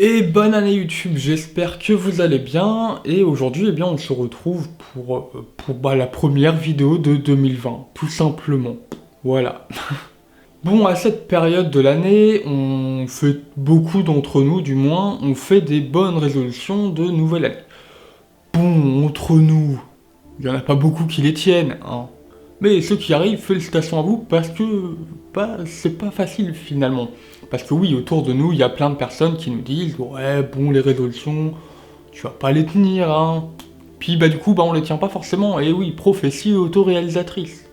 Et bonne année YouTube, j'espère que vous allez bien, et aujourd'hui on se retrouve pour la première vidéo de 2020, tout simplement, voilà. Bon, à cette période de l'année, beaucoup d'entre nous du moins, on fait des bonnes résolutions de nouvelle année. Bon, entre nous, il n'y en a pas beaucoup qui les tiennent, hein. Mais ceux qui arrivent, félicitations à vous, parce que c'est pas facile finalement. Parce que oui, autour de nous, il y a plein de personnes qui nous disent « Ouais, bon, les résolutions, tu vas pas les tenir, hein. » Puis du coup, on les tient pas forcément, et oui, prophétie auto-réalisatrice.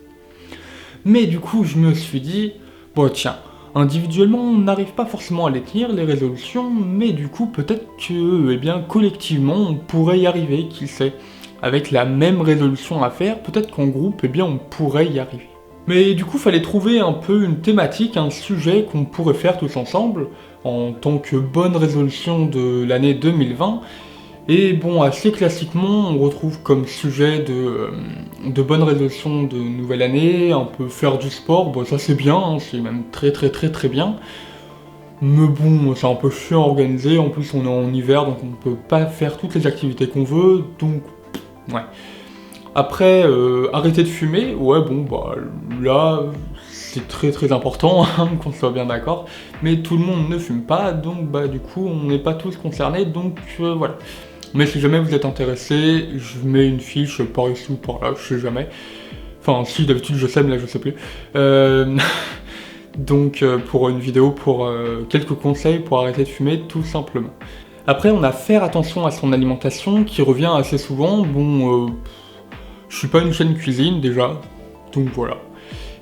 Mais du coup, je me suis dit « Bon, tiens, individuellement, on n'arrive pas forcément à les tenir, les résolutions, mais du coup, peut-être que, collectivement, on pourrait y arriver, qui sait. Avec la même résolution à faire, peut-être qu'en groupe, on pourrait y arriver. » Mais du coup, fallait trouver un peu une thématique, un sujet qu'on pourrait faire tous ensemble, en tant que bonne résolution de l'année 2020. Et bon, assez classiquement, on retrouve comme sujet de bonne résolution de nouvelle année, un peu faire du sport, bon ça c'est bien, hein, c'est même très bien. Mais bon, c'est un peu chiant à organiser, en plus on est en hiver, donc on peut pas faire toutes les activités qu'on veut, donc ouais. Après, arrêter de fumer, ouais bon là, c'est très important, hein, qu'on soit bien d'accord, mais tout le monde ne fume pas, donc du coup on n'est pas tous concernés, donc voilà. Mais si jamais vous êtes intéressé, je mets une fiche par ici ou par là, je sais jamais. Enfin si, d'habitude je sais, mais là je sais plus. Donc pour une vidéo, pour quelques conseils pour arrêter de fumer, tout simplement. Après on a faire attention à son alimentation, qui revient assez souvent, bon... Je suis pas une chaîne cuisine déjà, donc voilà.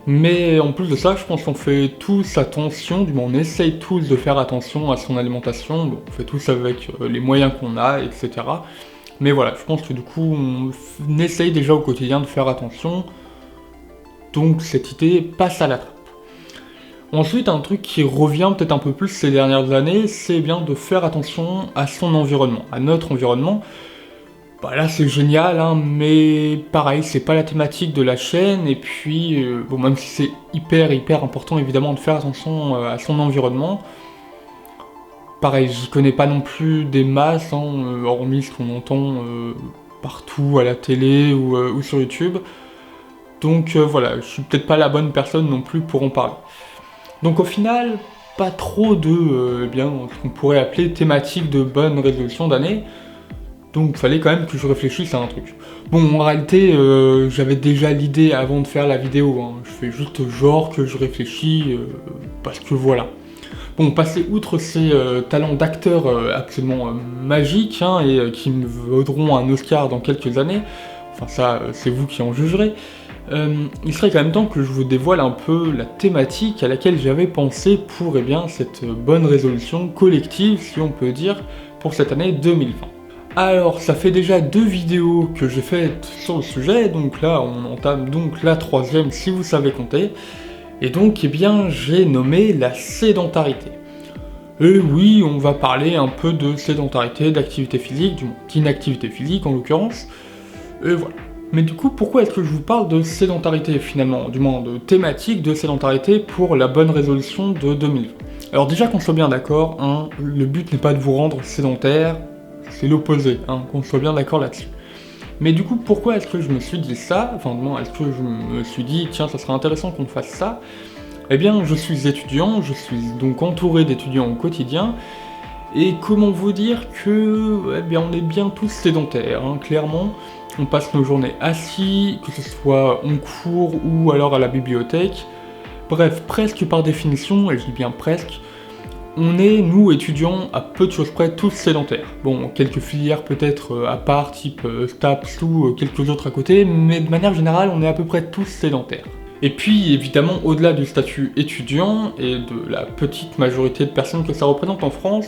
Mais en plus de ça, je pense qu'on fait tous attention, du moins on essaye tous de faire attention à son alimentation, bon, on fait tous avec les moyens qu'on a, etc. Mais voilà, je pense que du coup, on essaye déjà au quotidien de faire attention, donc cette idée passe à la trappe. Ensuite, un truc qui revient peut-être un peu plus ces dernières années, c'est bien de faire attention à son environnement, à notre environnement. Là c'est génial, hein, mais pareil, c'est pas la thématique de la chaîne, et puis, bon, même si c'est hyper important évidemment de faire attention à son environnement, pareil, j'y connais pas non plus des masses, hein, hormis ce qu'on entend partout à la télé ou sur YouTube, donc voilà, je suis peut-être pas la bonne personne non plus pour en parler. Donc au final, pas trop de, ce qu'on pourrait appeler thématique de bonne résolution d'année. Donc il fallait quand même que je réfléchisse à un truc. Bon, en réalité, j'avais déjà l'idée avant de faire la vidéo, hein. Je fais juste genre que je réfléchis, parce que voilà. Bon, passer outre ces talents d'acteur absolument magiques, hein, et qui me vaudront un Oscar dans quelques années, enfin ça, c'est vous qui en jugerez, il serait quand même temps que je vous dévoile un peu la thématique à laquelle j'avais pensé pour cette bonne résolution collective, si on peut dire, pour cette année 2020. Alors, ça fait déjà 2 vidéos que j'ai faites sur le sujet, donc là, on entame donc la 3e si vous savez compter. Et donc, j'ai nommé la sédentarité. Et oui, on va parler un peu de sédentarité, d'activité physique, d'inactivité physique en l'occurrence. Et voilà. Mais du coup, pourquoi est-ce que je vous parle de sédentarité finalement, du moins de thématique de sédentarité pour la bonne résolution de 2020 ? Alors déjà qu'on soit bien d'accord, hein, le but n'est pas de vous rendre sédentaire, c'est l'opposé, hein, qu'on soit bien d'accord là-dessus. Mais du coup, pourquoi est-ce que je me suis dit ça ? Enfin, est-ce que je me suis dit, tiens, ça serait intéressant qu'on fasse ça ? Eh bien, je suis étudiant, je suis donc entouré d'étudiants au quotidien, et comment vous dire que, on est bien tous sédentaires, hein, clairement. On passe nos journées assis, que ce soit en cours ou alors à la bibliothèque. Bref, presque par définition, et je dis bien presque, on est, nous, étudiants, à peu de choses près, tous sédentaires. Bon, quelques filières peut-être à part, type STAPS ou quelques autres à côté, mais de manière générale, on est à peu près tous sédentaires. Et puis, évidemment, au-delà du statut étudiant, et de la petite majorité de personnes que ça représente en France,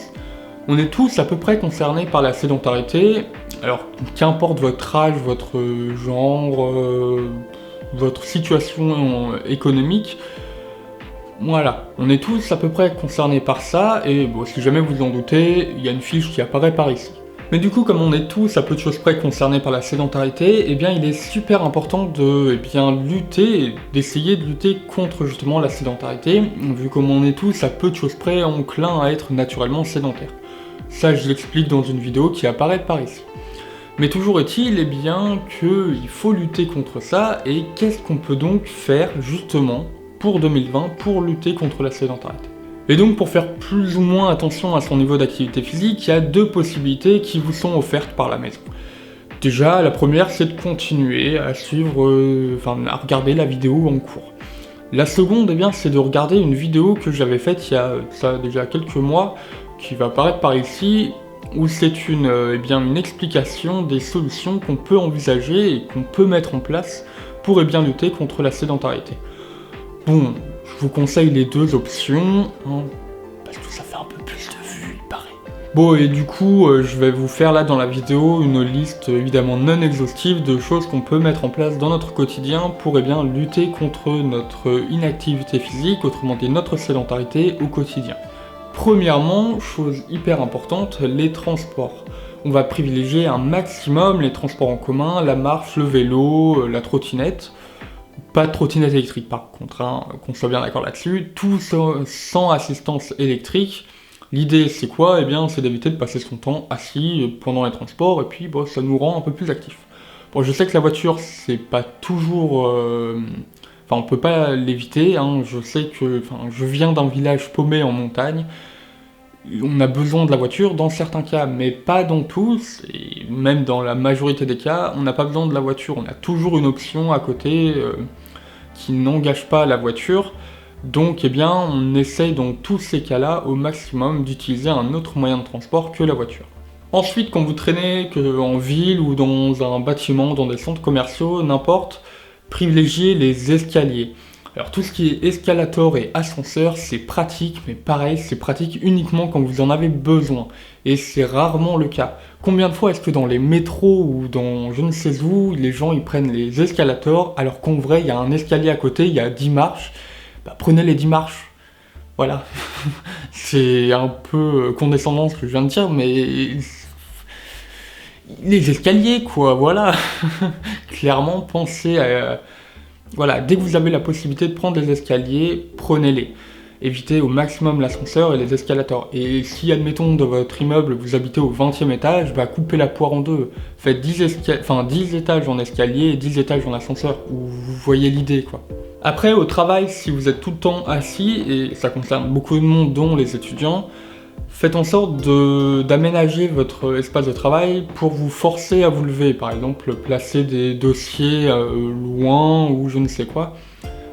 on est tous à peu près concernés par la sédentarité. Alors, qu'importe votre âge, votre genre, votre situation économique, voilà, on est tous à peu près concernés par ça, et bon, si jamais vous en doutez, il y a une fiche qui apparaît par ici. Mais du coup, comme on est tous à peu de choses près concernés par la sédentarité, il est super important de lutter, d'essayer de lutter contre justement la sédentarité, vu comme on est tous à peu de choses près enclins à être naturellement sédentaires. Ça, je l'explique dans une vidéo qui apparaît par ici. Mais toujours est-il, eh bien, qu'il faut lutter contre ça, et qu'est-ce qu'on peut donc faire, justement, pour 2020, pour lutter contre la sédentarité. Et donc, pour faire plus ou moins attention à son niveau d'activité physique, il y a 2 possibilités qui vous sont offertes par la maison. Déjà, la première, c'est de continuer à suivre, à regarder la vidéo en cours. La seconde, eh bien, c'est de regarder une vidéo que j'avais faite il y a ça déjà quelques mois, qui va apparaître par ici, où c'est une explication des solutions qu'on peut envisager et qu'on peut mettre en place pour lutter contre la sédentarité. Bon, je vous conseille les 2 options, hein, parce que ça fait un peu plus de vues, il paraît. Bon, et du coup, je vais vous faire là dans la vidéo une liste évidemment non exhaustive de choses qu'on peut mettre en place dans notre quotidien pour lutter contre notre inactivité physique, autrement dit notre sédentarité au quotidien. Premièrement, chose hyper importante, les transports. On va privilégier un maximum les transports en commun, la marche, le vélo, la trottinette. Pas de trottinette électrique par contre, hein, qu'on soit bien d'accord là-dessus. Tout sans assistance électrique. L'idée c'est quoi? Eh bien c'est d'éviter de passer son temps assis pendant les transports, et puis bon, ça nous rend un peu plus actifs. Bon, je sais que la voiture c'est pas toujours... on peut pas l'éviter, hein. Je sais que je viens d'un village paumé en montagne, on a besoin de la voiture dans certains cas, mais pas dans tous, et même dans la majorité des cas, on n'a pas besoin de la voiture, on a toujours une option à côté qui n'engage pas la voiture, donc on essaye dans tous ces cas-là au maximum d'utiliser un autre moyen de transport que la voiture. Ensuite, quand vous traînez en ville ou dans un bâtiment, dans des centres commerciaux, n'importe, privilégiez les escaliers. Alors tout ce qui est escalator et ascenseur, c'est pratique, mais pareil, c'est pratique uniquement quand vous en avez besoin. Et c'est rarement le cas. Combien de fois est-ce que dans les métros ou dans je ne sais où, les gens ils prennent les escalators, alors qu'en vrai, il y a un escalier à côté, il y a 10 marches, prenez les 10 marches. Voilà. C'est un peu condescendant ce que je viens de dire, mais... les escaliers, quoi, voilà. Clairement, pensez à... Voilà, dès que vous avez la possibilité de prendre les escaliers, prenez-les. Évitez au maximum l'ascenseur et les escalators. Et si, admettons, dans votre immeuble, vous habitez au 20e étage, coupez la poire en 2. Faites 10 étages en escalier et 10 étages en ascenseur, où vous voyez l'idée, quoi. Après, au travail, si vous êtes tout le temps assis, et ça concerne beaucoup de monde, dont les étudiants, faites en sorte d'aménager votre espace de travail pour vous forcer à vous lever. Par exemple, placer des dossiers loin ou je ne sais quoi.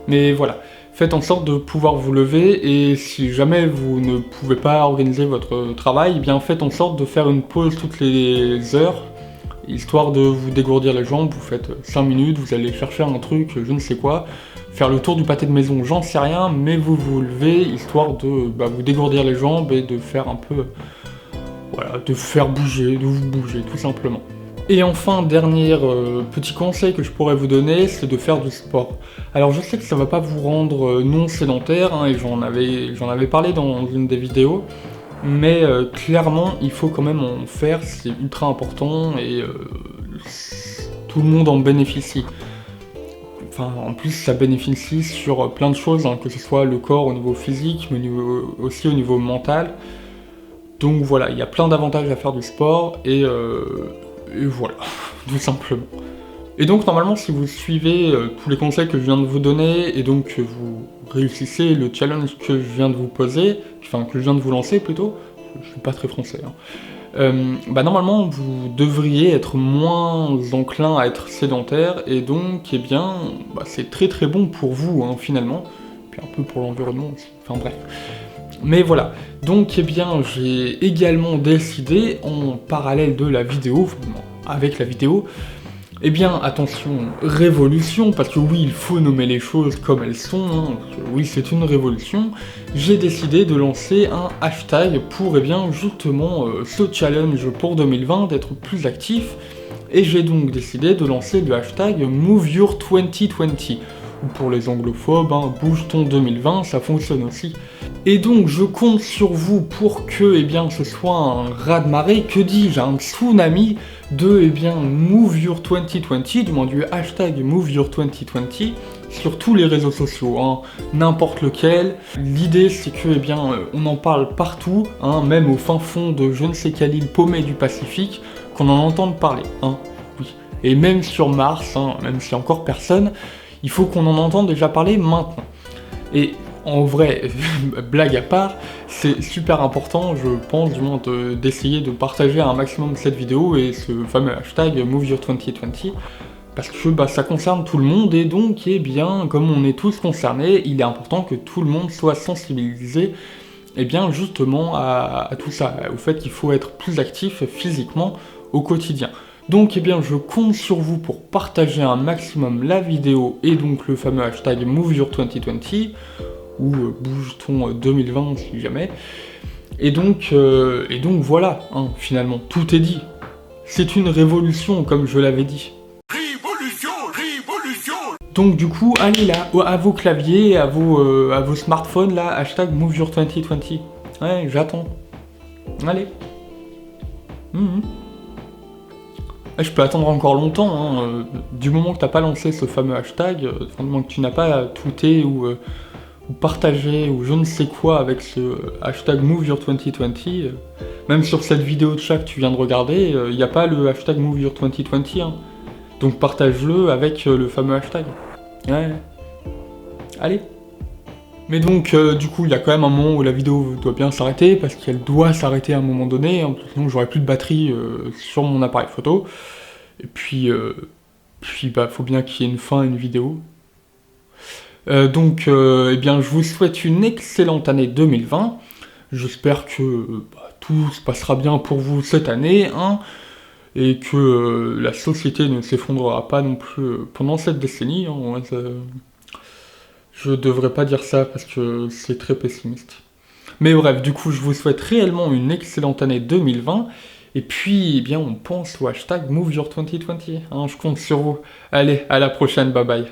Mais voilà, faites en sorte de pouvoir vous lever, et si jamais vous ne pouvez pas organiser votre travail, eh bien faites en sorte de faire une pause toutes les heures, histoire de vous dégourdir les jambes. Vous faites 5 minutes, vous allez chercher un truc, je ne sais quoi, faire le tour du pâté de maison, j'en sais rien, mais vous vous levez, histoire de vous dégourdir les jambes et de faire un peu... Voilà, de faire bouger, de vous bouger, tout simplement. Et enfin, dernier petit conseil que je pourrais vous donner, c'est de faire du sport. Alors je sais que ça va pas vous rendre non sédentaire, hein, et j'en avais parlé dans une des vidéos, mais clairement, il faut quand même en faire, c'est ultra important, et tout le monde en bénéficie. En plus, ça bénéficie sur plein de choses, hein, que ce soit le corps au niveau physique, mais aussi au niveau mental. Donc voilà, il y a plein d'avantages à faire du sport, et voilà, tout simplement. Et donc normalement, si vous suivez tous les conseils que je viens de vous donner, et donc que vous réussissez le challenge que je viens de vous poser, que je viens de vous lancer plutôt, je suis pas très français, hein. Normalement vous devriez être moins enclin à être sédentaire, et donc c'est très très bon pour vous, hein, finalement, puis un peu pour l'environnement aussi, bref. Mais voilà, donc j'ai également décidé, en parallèle de la vidéo, avec la vidéo, attention, révolution, parce que oui, il faut nommer les choses comme elles sont, hein, oui, c'est une révolution. J'ai décidé de lancer un hashtag pour justement ce challenge pour 2020, d'être plus actif, et j'ai donc décidé de lancer le hashtag MoveYour2020. ou pour les anglophobes, hein, bouge ton 2020, ça fonctionne aussi. Et donc je compte sur vous pour que ce soit un raz-de-marée, que dis-je, un tsunami de Move Your 2020, du moins du hashtag Move Your 2020, sur tous les réseaux sociaux, hein, n'importe lequel. L'idée c'est que on en parle partout, hein, même au fin fond de je ne sais quelle île paumée du Pacifique, qu'on en entende parler, hein, oui. Et même sur Mars, hein, même s'il n'y a encore personne, il faut qu'on en entende déjà parler maintenant. Et en vrai, blague à part, c'est super important, je pense, du moins, d'essayer de partager un maximum cette vidéo et ce fameux hashtag MoveYour2020, parce que ça concerne tout le monde, et donc, comme on est tous concernés, il est important que tout le monde soit sensibilisé, justement, à tout ça, au fait qu'il faut être plus actif physiquement au quotidien. Donc je compte sur vous pour partager un maximum la vidéo et donc le fameux hashtag MoveYour2020, ou bouge ton 2020 si jamais. Et donc voilà, hein, finalement, tout est dit. C'est une révolution, comme je l'avais dit. Révolution, révolution. Donc du coup, allez là, à vos claviers, à vos smartphones, là, hashtag MoveYour2020. Ouais, j'attends. Allez. Je peux attendre encore longtemps, hein, du moment que t'as pas lancé ce fameux hashtag, du moment que tu n'as pas tweeté ou partagé ou je ne sais quoi avec ce hashtag MoveYour2020, même sur cette vidéo de chat que tu viens de regarder, il n'y a pas le hashtag MoveYour2020, hein. Donc partage-le avec le fameux hashtag. Ouais. Allez. Mais donc, du coup, il y a quand même un moment où la vidéo doit bien s'arrêter, parce qu'elle doit s'arrêter à un moment donné, hein, sinon j'aurai plus de batterie sur mon appareil photo. Et puis faut bien qu'il y ait une fin à une vidéo. Donc, je vous souhaite une excellente année 2020. J'espère que tout se passera bien pour vous cette année, hein, et que la société ne s'effondrera pas non plus pendant cette décennie, hein, je devrais pas dire ça parce que c'est très pessimiste. Mais bref, du coup, je vous souhaite réellement une excellente année 2020. Et puis, on pense au hashtag MoveYour2020. Hein, je compte sur vous. Allez, à la prochaine, bye bye.